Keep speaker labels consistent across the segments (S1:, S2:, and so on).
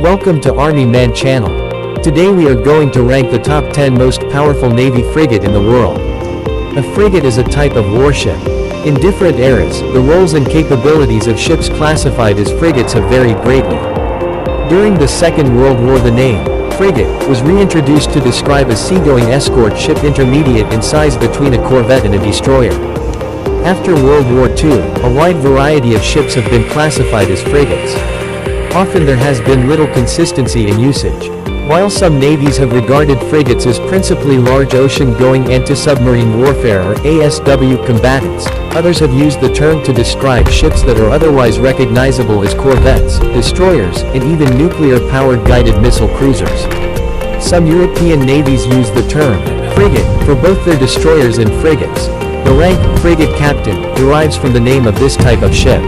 S1: Welcome to Army Man channel. Today we are going to rank the top 10 most powerful Navy frigate in the world. A frigate is a type of warship. In different eras, the roles and capabilities of ships classified as frigates have varied greatly. During the Second World War, the name frigate was reintroduced to describe a seagoing escort ship intermediate in size between a corvette and a destroyer. After World War II, a wide variety of ships have been classified as frigates. Often there has been little consistency in usage. While some navies have regarded frigates as principally large ocean-going anti-submarine warfare or ASW combatants, others have used the term to describe ships that are otherwise recognizable as corvettes, destroyers, and even nuclear-powered guided missile cruisers. Some European navies use the term frigate for both their destroyers and frigates. The rank frigate captain derives from the name of this type of ship.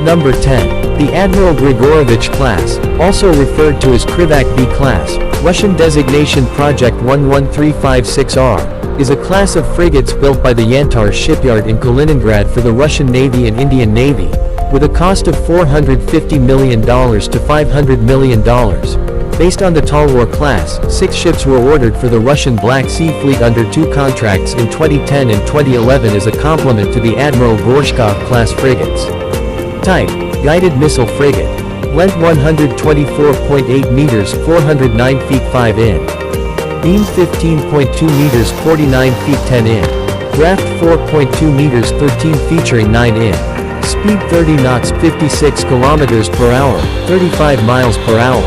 S1: Number 10. The Admiral Grigorovich class, also referred to as Krivak B class, Russian designation Project 11356R, is a class of frigates built by the Yantar shipyard in Kaliningrad for the Russian Navy and Indian Navy, with a cost of $450 million to $500 million. Based on the Talwar class, 6 ships were ordered for the Russian Black Sea Fleet under 2 contracts in 2010 and 2011 as a complement to the Admiral Gorshkov class frigates. Type: guided missile frigate. Length 124.8 meters, 409 feet 5 in. Beam 15.2 meters, 49 feet 10 in. Draft 4.2 meters, 13 featuring 9 in. Speed 30 knots, 56 kilometers per hour, 35 miles per hour.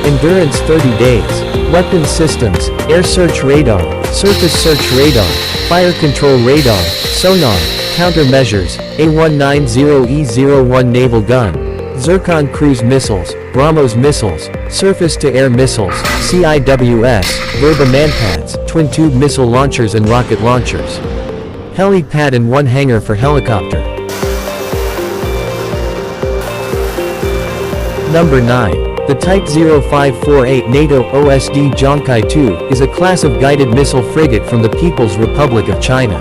S1: Endurance 30 days. Weapons systems: air search radar, surface search radar, fire control radar, sonar, countermeasures, A190E01 naval gun, Zircon cruise missiles, BrahMos missiles, surface-to-air missiles, CIWS, Verba manpads, twin-tube missile launchers and rocket launchers. Helipad and 1 hangar for helicopter. Number 9. The Type 0548 NATO OSD Zhongkai II is a class of guided missile frigate from the People's Republic of China.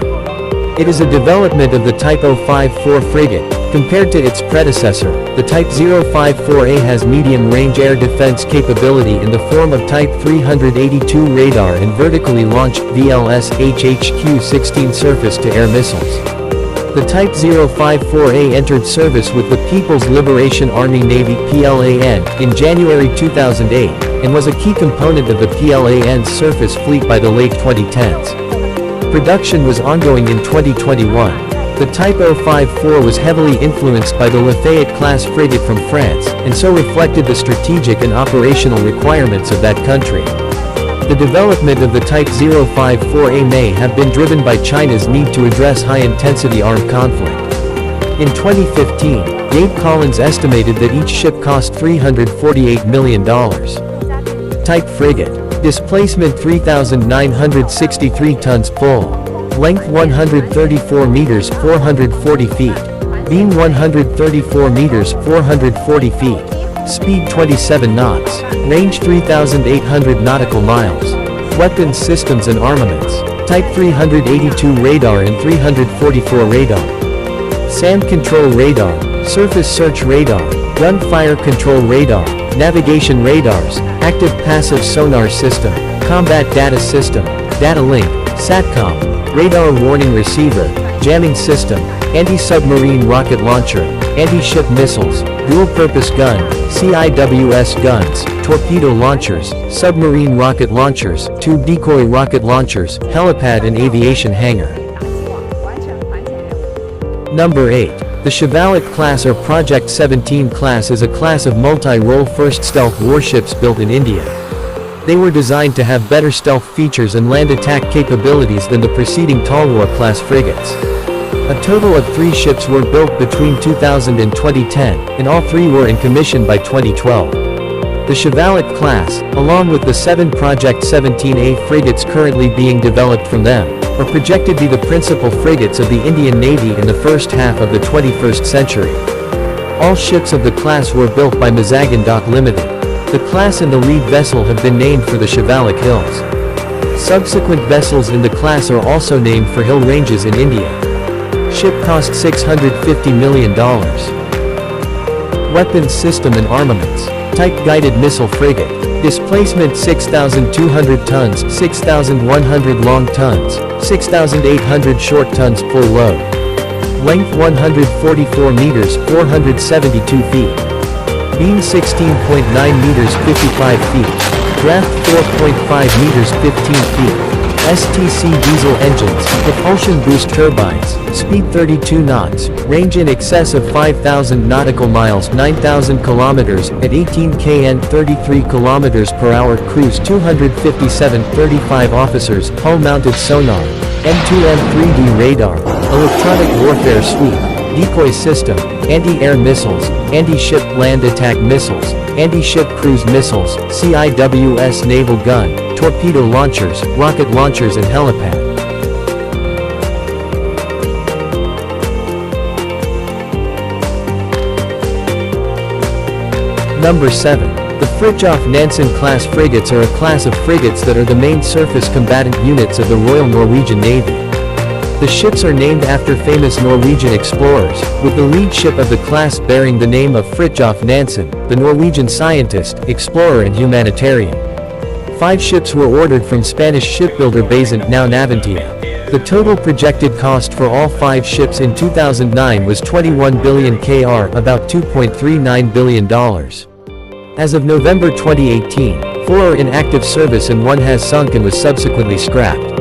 S1: It is a development of the Type 054 frigate. Compared to its predecessor, the Type 054A has medium-range air defense capability in the form of Type 382 radar and vertically launched VLS HHQ-16 surface-to-air missiles. The Type 054A entered service with the People's Liberation Army Navy (PLAN) in January 2008, and was a key component of the PLAN's surface fleet by the late 2010s. Production was ongoing in 2021. The Type 054 was heavily influenced by the Lafayette-class frigate from France, and so reflected the strategic and operational requirements of that country. The development of the Type 054A may have been driven by China's need to address high-intensity armed conflict. In 2015, Gabe Collins estimated that each ship cost $348 million. Type frigate. Displacement 3,963 tons full. Length 134 meters, 440 feet. Beam 134 meters, 440 feet. Speed 27 knots. Range 3,800 nautical miles. Weapons systems and armaments. Type 382 radar and 344 radar. SAM control radar, surface search radar, gunfire control radar, navigation radars, active passive sonar system, combat data system, data link, SATCOM, radar warning receiver, jamming system, anti-submarine rocket launcher, anti-ship missiles, dual-purpose gun, CIWS guns, torpedo launchers, submarine rocket launchers, 2 decoy rocket launchers, helipad and aviation hangar. Number 8. The Shivalik class or Project 17 class is a class of multi-role first stealth warships built in India. They were designed to have better stealth features and land attack capabilities than the preceding Talwar class frigates. A total of 3 ships were built between 2000 and 2010, and all 3 were in commission by 2012. The Shivalik class, along with the 7 Project 17A frigates currently being developed from them, are projected to be the principal frigates of the Indian Navy in the first half of the 21st century. All ships of the class were built by Mazagon Dock Limited. The class and the lead vessel have been named for the Shivalik Hills. Subsequent vessels in the class are also named for hill ranges in India. Ship cost $650 million. Weapons system and armaments. Type guided missile frigate. Displacement 6,200 tons, 6,100 long tons, 6,800 short tons full load. Length 144 meters, 472 feet. Beam 16.9 meters, 55 feet. Draft 4.5 meters, 15 feet. STC diesel engines, propulsion boost turbines, speed 32 knots, range in excess of 5,000 nautical miles, 9,000 kilometers, at 18 kn, 33 kilometers per hour, cruise 257, 35 officers, hull-mounted sonar, M2M 3D radar, electronic warfare suite, decoy system, anti-air missiles, anti-ship land attack missiles, anti-ship cruise missiles, CIWS naval gun, torpedo launchers, rocket launchers and helipad. Number 7. The Fridtjof Nansen class frigates are a class of frigates that are the main surface combatant units of the Royal Norwegian Navy. The ships are named after famous Norwegian explorers, with the lead ship of the class bearing the name of Fridtjof Nansen, the Norwegian scientist, explorer and humanitarian. 5 ships were ordered from Spanish shipbuilder Basant, now Navantia. The total projected cost for all 5 ships in 2009 was 21 billion kr, about $2.39 billion. As of November 2018, 4 are in active service and 1 has sunk and was subsequently scrapped.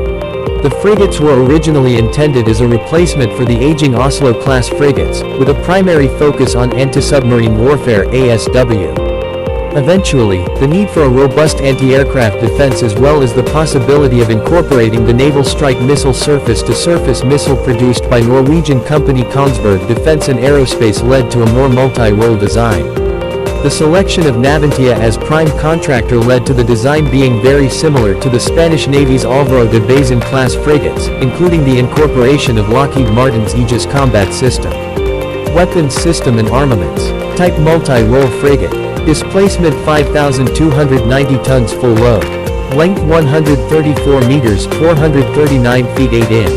S1: The frigates were originally intended as a replacement for the aging Oslo-class frigates, with a primary focus on anti-submarine warfare (ASW). Eventually, the need for a robust anti-aircraft defense as well as the possibility of incorporating the Naval Strike Missile surface-to-surface missile produced by Norwegian company Kongsberg Defence and Aerospace led to a more multi-role design. The selection of Navantia as prime contractor led to the design being very similar to the Spanish Navy's Álvaro de Bazan class frigates, including the incorporation of Lockheed Martin's Aegis combat system. Weapons system and armaments. Type multi-role frigate. Displacement 5,290 tons full load. Length 134 meters, 439 feet 8 in.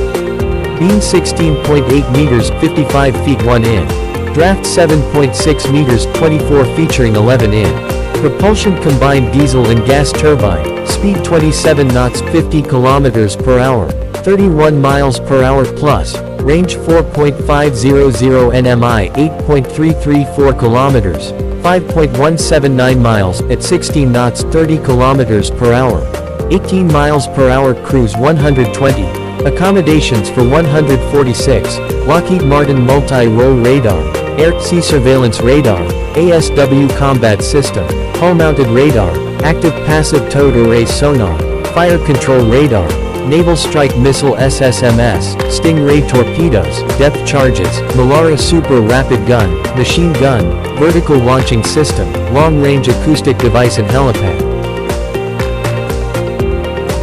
S1: Beam 16.8 meters, 55 feet 1 in. Draft 7.6 meters, 24 featuring 11 in. Propulsion combined diesel and gas turbine, speed 27 knots, 50 kilometers per hour, 31 miles per hour plus, range 4.500 nmi, 8.334 kilometers, 5.179 miles, at 16 knots, 30 kilometers per hour, 18 miles per hour, cruise 120, accommodations for 146, Lockheed Martin multi-role radar, air-sea surveillance radar, ASW combat system, hull-mounted radar, active passive towed array sonar, fire control radar, Naval Strike Missile SSMS, Stingray torpedoes, depth charges, Melara Super Rapid Gun, machine gun, vertical launching system, long-range acoustic device and helipad.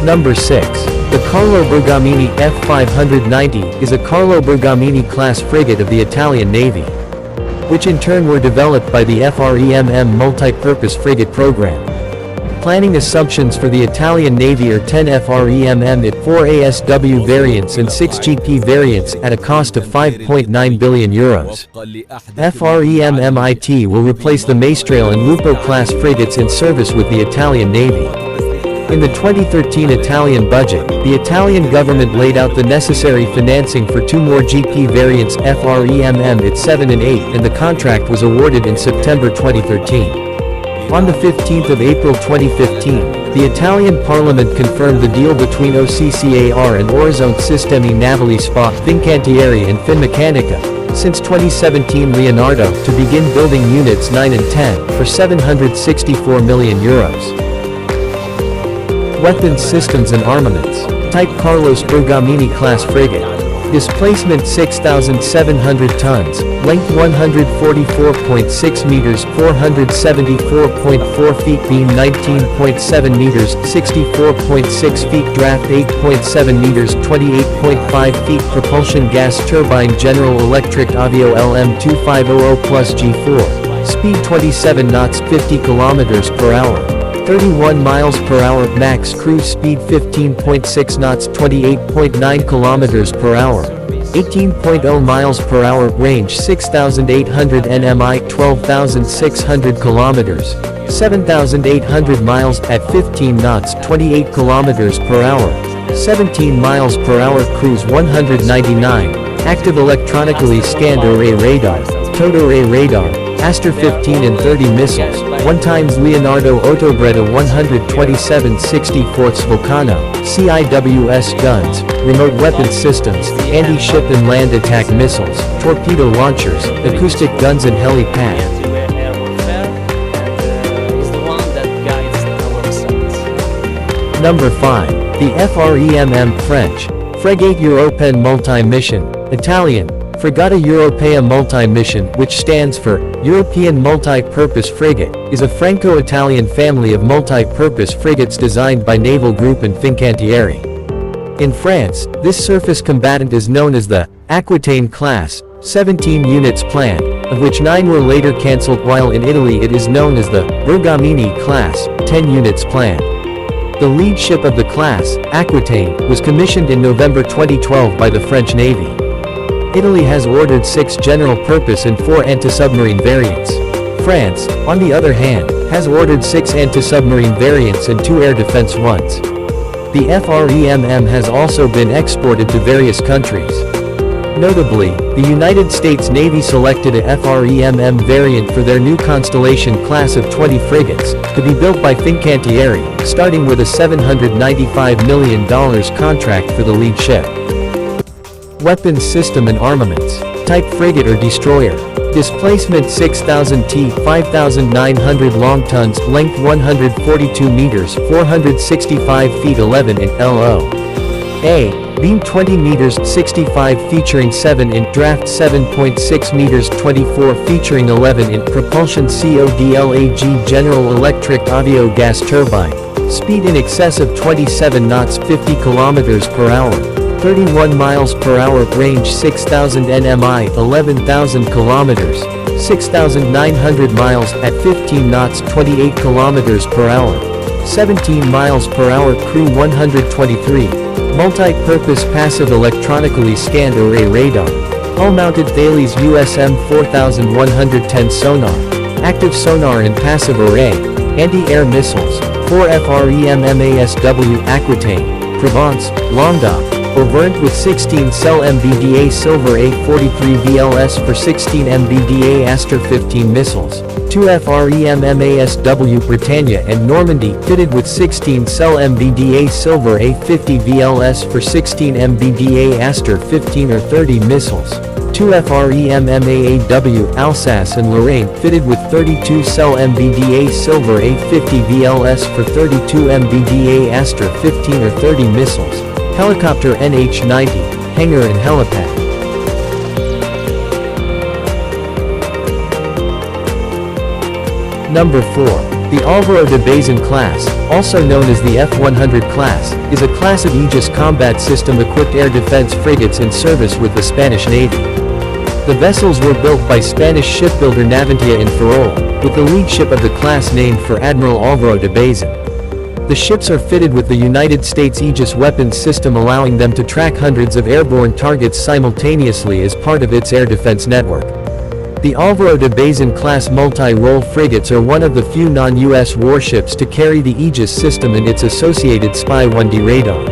S1: Number 6. The Carlo Bergamini F590 is a Carlo Bergamini class frigate of the Italian Navy, which in turn were developed by the FREMM multi-purpose frigate program. Planning assumptions for the Italian Navy are 10 FREMM at 4 ASW variants and 6 GP variants at a cost of €5.9 billion. FREMM-IT will replace the Maestrale and Lupo class frigates in service with the Italian Navy. In the 2013 Italian budget, the Italian government laid out the necessary financing for 2 more GP variants FREMM at 7 and 8, and the contract was awarded in September 2013. On the 15th of April 2015, the Italian Parliament confirmed the deal between OCCAR and Orizzonte Sistemi Navali SPA, Fincantieri and Finmeccanica, since 2017 Leonardo, to begin building units 9 and 10, for €764 million. Weapons systems and armaments. Type Carlos Bergamini class frigate. Displacement 6,700 tons, length 144.6 meters, 474.4 feet, beam 19.7 meters, 64.6 feet, draft 8.7 meters, 28.5 feet, propulsion gas turbine, General Electric Avio LM2500 plus G4, speed 27 knots, 50 kilometers per hour. 31 miles per hour, max cruise speed 15.6 knots, 28.9 kilometers per hour, 18.0 miles per hour, range 6,800 nmi, 12,600 kilometers, 7,800 miles at 15 knots, 28 kilometers per hour. 17 miles per hour cruise. 199. Active electronically scanned array radar, towed array radar, Aster 15 and 30 missiles. 1 times Leonardo Otobreda 127 64ths Volcano, CIWS guns, remote weapons systems, anti-ship and land attack missiles, torpedo launchers, acoustic guns and helipad. Number 5. The FREMM French. Frigate Européenne Multi-Mission. Italian. Frigata Europea Multi-Mission, which stands for European Multi-Purpose Frigate, is a Franco-Italian family of multi-purpose frigates designed by Naval Group and Fincantieri. In France, this surface combatant is known as the Aquitaine class, 17 units planned, of which 9 were later cancelled, while in Italy it is known as the Bergamini class, 10 units planned. The lead ship of the class, Aquitaine, was commissioned in November 2012 by the French Navy. Italy has ordered 6 general-purpose and 4 anti-submarine variants. France, on the other hand, has ordered 6 anti-submarine variants and 2 air defense ones. The FREMM has also been exported to various countries. Notably, the United States Navy selected a FREMM variant for their new Constellation class of 20 frigates, to be built by Fincantieri, starting with a $795 million contract for the lead ship. Weapons system and armaments. Type frigate or destroyer. Displacement 6,000 t, 5,900 long tons, length 142 meters, 465 feet 11 in LO. A. Beam 20 meters, 65 featuring 7 in, draft 7.6 meters, 24 featuring 11 in, propulsion CODLAG General Electric Audio Gas Turbine. Speed in excess of 27 knots, 50 kilometers per hour. 31 miles per hour, range 6,000 nmi, 11,000 kilometers, 6,900 miles at 15 knots, 28 kilometers per hour, 17 miles per hour, crew 123, multi-purpose passive electronically scanned array radar, hull-mounted Thales USM 4110 sonar, active sonar and passive array, anti-air missiles, 4 FREMMASW Aquitaine, Provence, Languedoc, Auvergne with 16 cell MBDA Silver A43 VLS for 16 MBDA Aster 15 missiles, 2 FREMMASW Britannia and Normandy fitted with 16 cell MBDA Silver A50 VLS for 16 MBDA Aster 15 or 30 missiles, 2 FREMMAAW Alsace and Lorraine fitted with 32 cell MBDA Silver A50 VLS for 32 MBDA Aster 15 or 30 missiles, helicopter NH-90, hangar and helipad. Number 4. The Álvaro de Bazan class, also known as the F-100 class, is a class of Aegis combat system-equipped air defense frigates in service with the Spanish Navy. The vessels were built by Spanish shipbuilder Navantia in Ferrol, with the lead ship of the class named for Admiral Álvaro de Bazan. The ships are fitted with the United States Aegis weapons system, allowing them to track hundreds of airborne targets simultaneously as part of its air defense network. The Álvaro de Bazan class multi-role frigates are one of the few non-US warships to carry the Aegis system and its associated Spy-1D radar.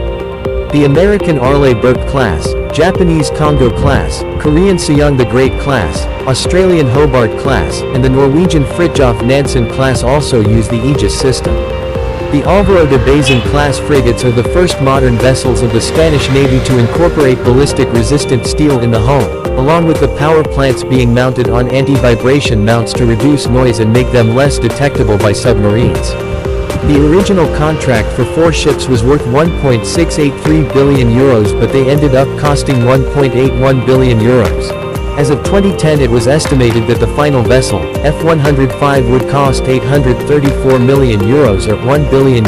S1: The American Arleigh Burke class, Japanese Kongo class, Korean Sejong the Great class, Australian Hobart class, and the Norwegian Fridtjof Nansen class also use the Aegis system. The Álvaro de Bazan class frigates are the first modern vessels of the Spanish Navy to incorporate ballistic-resistant steel in the hull, along with the power plants being mounted on anti-vibration mounts to reduce noise and make them less detectable by submarines. The original contract for 4 ships was worth €1.683 billion, but they ended up costing €1.81 billion. As of 2010, it was estimated that the final vessel, F-105, would cost €834 million or $1 billion.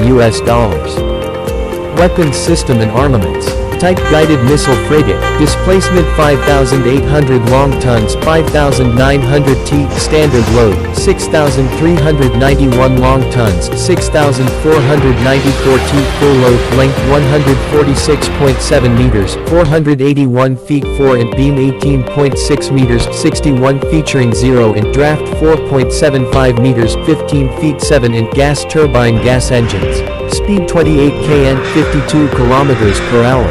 S1: Weapons system and armaments. Type guided missile frigate, displacement 5,800 long tons, 5,900 t, standard load, 6,391 long tons, 6,494 t, full load, length 146.7 meters, 481 feet 4 in, beam 18.6 meters, 61 featuring 0 in, draft 4.75 meters, 15 feet 7 in, gas turbine gas engines, speed 28 kn, 52 kilometers per hour.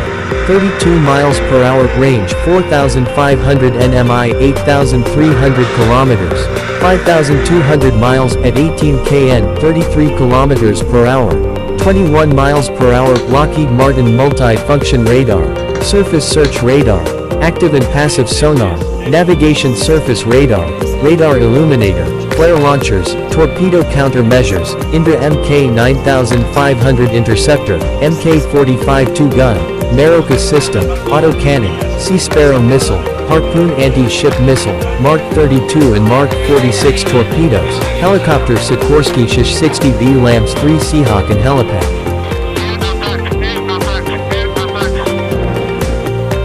S1: 32 miles per hour, range 4,500 nmi, 8,300 kilometers, 5,200 miles at 18 kn, 33 kilometers per hour, 21 miles per hour. Lockheed Martin multi-function radar, surface search radar, active and passive sonar, navigation surface radar, radar illuminator, flare launchers, torpedo countermeasures, Indra Mk-9500 interceptor, Mk-45 two-gun, Maroka system, autocannon, Sea Sparrow missile, Harpoon anti-ship missile, Mark 32 and Mark 46 torpedoes, helicopter Sikorsky Sh-60V Lams 3 Seahawk and helipad.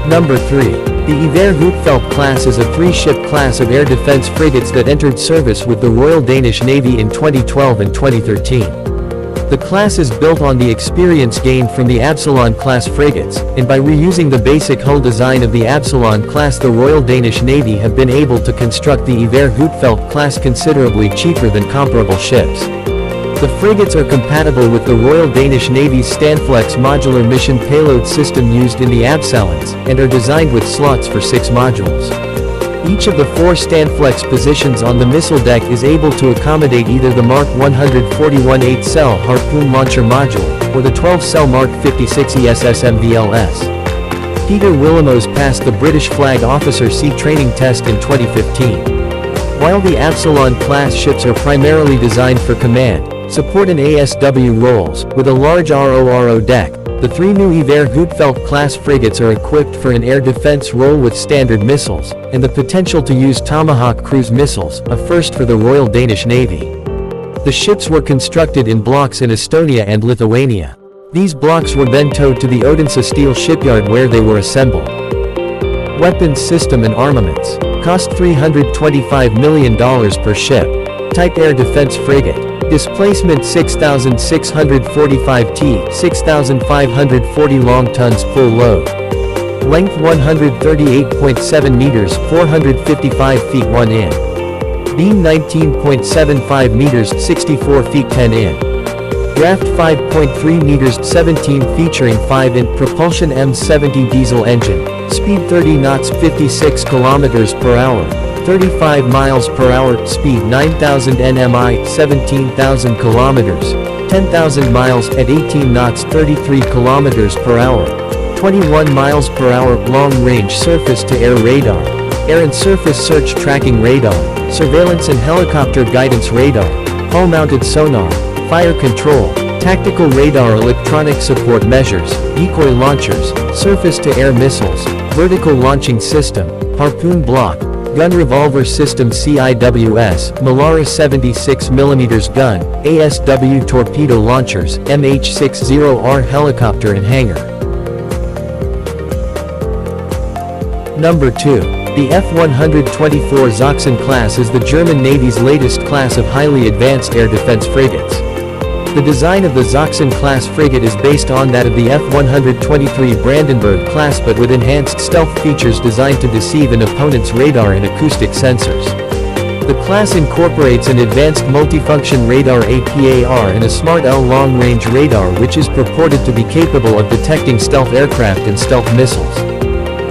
S1: Number 3. The Iver Huitfeldt class is a 3-ship class of air defense frigates that entered service with the Royal Danish Navy in 2012 and 2013. The class is built on the experience gained from the Absalon-class frigates, and by reusing the basic hull design of the Absalon class, the Royal Danish Navy have been able to construct the Iver Huitfeldt class considerably cheaper than comparable ships. The frigates are compatible with the Royal Danish Navy's Standflex modular mission payload system used in the Absalons, and are designed with slots for 6 modules. Each of the 4 Standflex positions on the missile deck is able to accommodate either the Mark 141 8-cell Harpoon launcher module, or the 12-cell Mark 56 ESSMVLS. Peter Willimose passed the British Flag Officer Sea training test in 2015. While the Absalon-class ships are primarily designed for command, support and ASW roles, with a large RORO deck, the 3 new Iver Huitfeldt class frigates are equipped for an air defense role with standard missiles, and the potential to use Tomahawk cruise missiles, a first for the Royal Danish Navy. The ships were constructed in blocks in Estonia and Lithuania. These blocks were then towed to the Odense Steel shipyard where they were assembled. Weapons system and armaments. Cost $325 million per ship. Type air defense frigate. Displacement 6,645 t, 6,540 long tons, full load. Length 138.7 meters, 455 feet 1 in. Beam 19.75 meters, 64 feet 10 in. Draft 5.3 meters, 17 featuring 5 in, propulsion M70 diesel engine, speed 30 knots, 56 kilometers per hour. 35 miles per hour, speed 9,000 nmi, 17,000 kilometers, 10,000 miles at 18 knots, 33 kilometers per hour, 21 miles per hour, long-range surface-to-air radar, air and surface search tracking radar, surveillance and helicopter guidance radar, hull-mounted sonar, fire control, tactical radar, electronic support measures, decoy launchers, surface-to-air missiles, vertical launching system, harpoon block, gun revolver system CIWS, Melara 76mm gun, ASW torpedo launchers, MH-60R helicopter and hangar. Number 2. The F-124 Sachsen class is the German Navy's latest class of highly advanced air defense frigates. The design of the Sachsen class frigate is based on that of the F-123 Brandenburg class but with enhanced stealth features designed to deceive an opponent's radar and acoustic sensors. The class incorporates an advanced multifunction radar APAR and a Smart L long-range radar which is purported to be capable of detecting stealth aircraft and stealth missiles.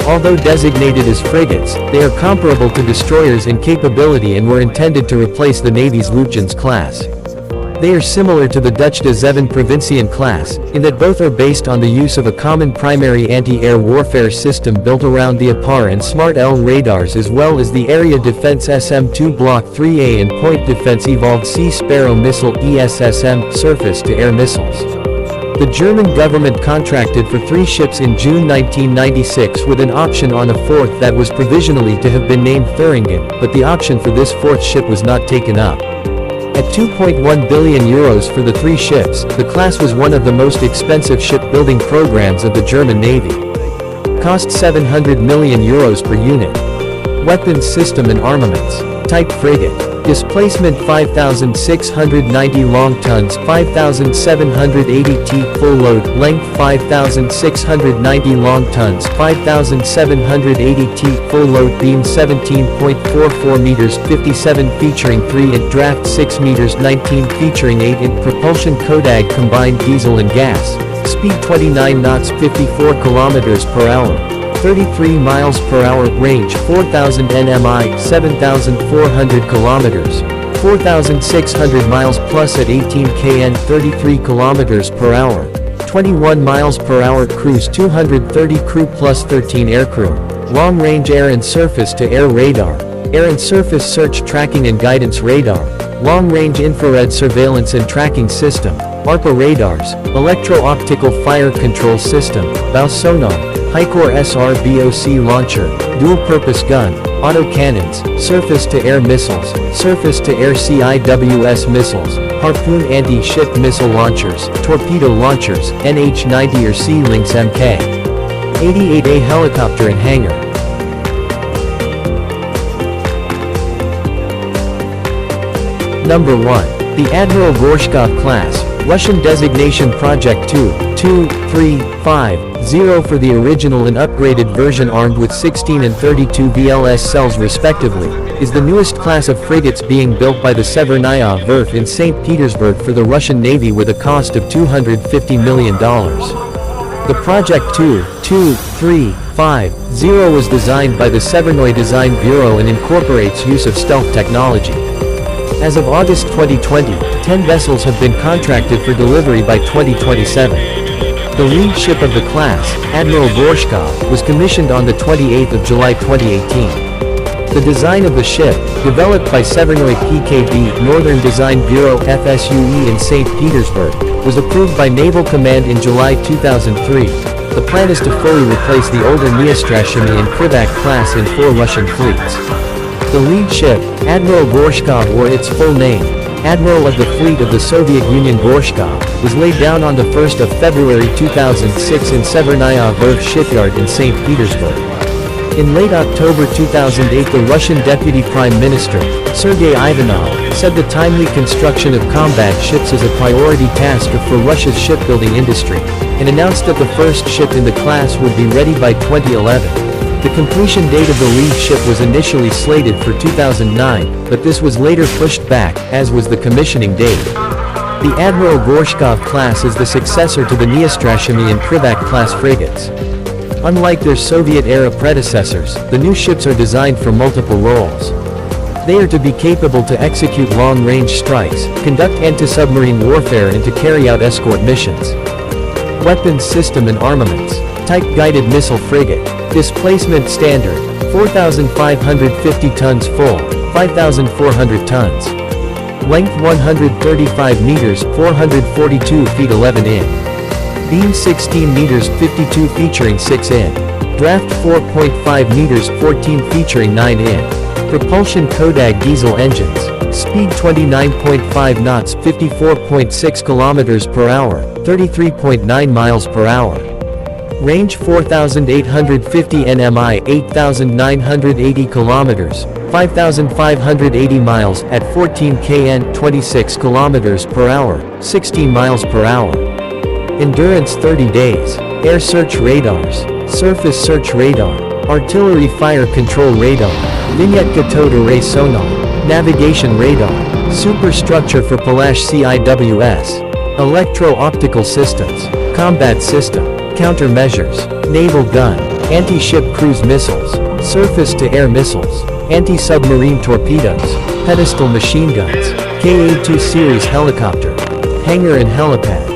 S1: Although designated as frigates, they are comparable to destroyers in capability and were intended to replace the Navy's Luchtjens class. They are similar to the Dutch De Zeven Provinciën class, in that both are based on the use of a common primary anti-air warfare system built around the APAR and Smart L radars as well as the Area Defense SM-2 Block 3A and Point Defense Evolved Sea Sparrow Missile ESSM surface-to-air missiles. The German government contracted for 3 ships in June 1996 with an option on a 4th that was provisionally to have been named Thuringen, but the option for this 4th ship was not taken up. At €2.1 billion for the 3 ships, the class was one of the most expensive shipbuilding programs of the German Navy. Cost €700 million per unit. Weapons system and armaments. Type frigate. Displacement 5,690 long tons, 5,780 t full load, length 5,690 long tons, 5,780 t full load, beam 17.44 meters, 57 featuring 3-inch draft 6 meters, 19 featuring 8-inch propulsion Kodag combined diesel and gas, speed 29 knots, 54 kilometers per hour. 33 miles per hour, range 4,000 nmi, 7,400 kilometers, 4,600 miles plus at 18 kn, 33 kilometers per hour, 21 miles per hour, cruise 230 crew plus 13 aircrew, long-range air and surface-to-air radar, air and surface search tracking and guidance radar, long-range infrared surveillance and tracking system, ARPA radars, electro-optical fire control system, bow sonar, High-Core SRBOC launcher, dual-purpose gun, autocannons, surface-to-air missiles, surface-to-air CIWS missiles, harpoon anti-ship missile launchers, torpedo launchers, NH-90 or Sea-Lynx Mk-88A helicopter and hangar. Number 1. The Admiral Gorshkov class, Russian designation Project 2.2.3.5. 0 for the original and upgraded version armed with 16 and 32 VLS cells respectively, is the newest class of frigates being built by the Severnaya Verf in St. Petersburg for the Russian Navy with a cost of $250 million. The Project 2.2.3.5.0 was designed by the Severnoye Design Bureau and incorporates use of stealth technology. As of August 2020, 10 vessels have been contracted for delivery by 2027. The lead ship of the class, Admiral Gorshkov, was commissioned on the 28th of July 2018. The design of the ship, developed by Severnoye PKB Northern Design Bureau FSUE in St. Petersburg, was approved by Naval Command in July 2003. The plan is to fully replace the older Neostrashimy and Krivak class in 4 Russian fleets. The lead ship, Admiral Gorshkov, or its full name, Admiral of the Fleet of the Soviet Union Gorshkov, was laid down on the 1st of February 2006 in Severnaya Verf shipyard in St. Petersburg. In late October 2008, the Russian Deputy Prime Minister, Sergei Ivanov, said the timely construction of combat ships is a priority task for Russia's shipbuilding industry, and announced that the first ship in the class would be ready by 2011. The completion date of the lead ship was initially slated for 2009, but this was later pushed back, as was the commissioning date. The Admiral Gorshkov class is the successor to the Neostrashimy and Krivak class frigates. Unlike their Soviet-era predecessors, the new ships are designed for multiple roles. They are to be capable to execute long-range strikes, conduct anti-submarine warfare and to carry out escort missions. Weapons system and armaments. Type guided missile frigate. Displacement standard, 4,550 tons full, 5,400 tons. Length 135 meters, 442 feet 11 in. Beam 16 meters, 52 featuring 6 in. Draft 4.5 meters, 14 featuring 9 in. Propulsion Kodag diesel engines. Speed 29.5 knots, 54.6 kilometers per hour, 33.9 miles per hour. Range 4,850 nmi, 8,980 kilometers, 5,580 miles, at 14 kn, 26 kilometers per hour, 16 miles per hour. Endurance 30 days. Air search radars, surface search radar, artillery fire control radar, vignette cathode array sonar, navigation radar, superstructure for Palash CIWS, electro-optical systems, combat system, countermeasures, naval gun, anti-ship cruise missiles, surface-to-air missiles, anti-submarine torpedoes, pedestal machine guns, Ka-2 series helicopter, hangar and helipad.